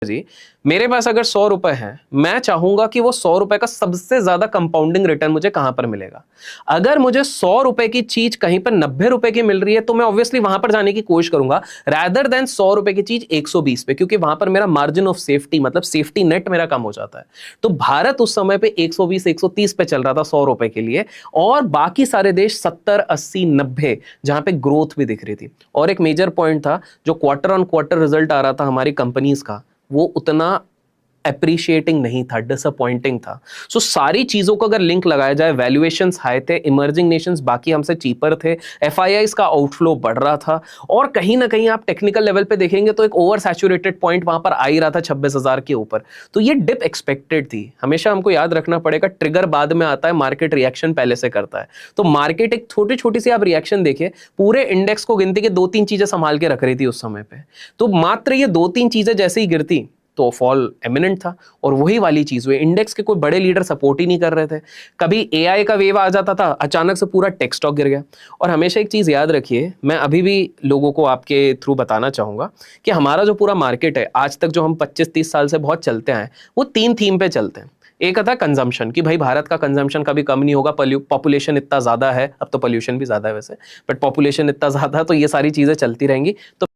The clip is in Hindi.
जी, मेरे पास अगर 100 रुपए हैं, मैं चाहूंगा कि वो 100 रुपए का सबसे ज्यादा कंपाउंडिंग रिटर्न मुझे कहां पर मिलेगा। अगर मुझे 100 रुपए की चीज कहीं पर 90 रुपए की मिल रही है तो मैं ऑब्वियसली वहां पर जाने की कोशिश करूंगा रैदर देन 100 रुपए की चीज 120 पे, क्योंकि वहां पर मेरा मार्जिन ऑफ सेफ्टी मतलब सेफ्टी नेट मेरा कम हो जाता है। तो भारत उस समय पे 120 130 पे चल रहा था 100 रुपए के लिए, और बाकी सारे देश 70 80 90 जहां पे ग्रोथ भी दिख रही थी। और एक मेजर पॉइंट था, जो क्वार्टर ऑन क्वार्टर रिजल्ट आ रहा था हमारी कंपनीज का, वो उतना अप्रिशिएटिंग नहीं था, डिसअपॉइंटिंग था। सो सारी चीजों को अगर लिंक लगाया जाए, वैल्यूएशंस हाई थे, इमर्जिंग नेशंस बाकी हमसे चीपर थे, एफआईआईस का आउटफ्लो बढ़ रहा था, और कहीं ना कहीं आप टेक्निकल लेवल पे देखेंगे तो एक ओवर सैचुरेटेड पॉइंट वहां पर आ ही रहा था 26,000 के ऊपर। तो ये डिप एक्सपेक्टेड थी। हमेशा हमको याद रखना पड़ेगा, ट्रिगर बाद में आता है, मार्केट रिएक्शन पहले से करता है। तो मार्केट एक छोटी छोटी सी आप रिएक्शन देखिए, पूरे इंडेक्स को गिनती के 2-3 चीजें संभाल के रख रही थी उस समय पे। तो मात्र ये 2-3 चीजें जैसे ही गिरती तो फॉल एमिनेंट था, और वही वाली चीज हुई। इंडेक्स के कोई बड़े लीडर सपोर्ट ही नहीं कर रहे थे। कभी एआई का वेव आ जाता था, अचानक से पूरा टेक स्टॉक गिर गया। और हमेशा एक चीज याद रखिए, मैं अभी भी लोगों को आपके थ्रू बताना चाहूंगा कि हमारा जो पूरा मार्केट है, आज तक जो हम 25-30 साल से बहुत चलते आए, वो 3 थीम पे चलते हैं। एक था कंजम्पशन, कि भाई भारत का कंजम्पशन कभी कम नहीं होगा, पॉपुलेशन इतना ज्यादा है, अब तो पॉल्यूशन भी ज्यादा है वैसे, बट पॉपुलेशन इतना ज्यादा है तो ये सारी चीजें चलती रहेंगी। तो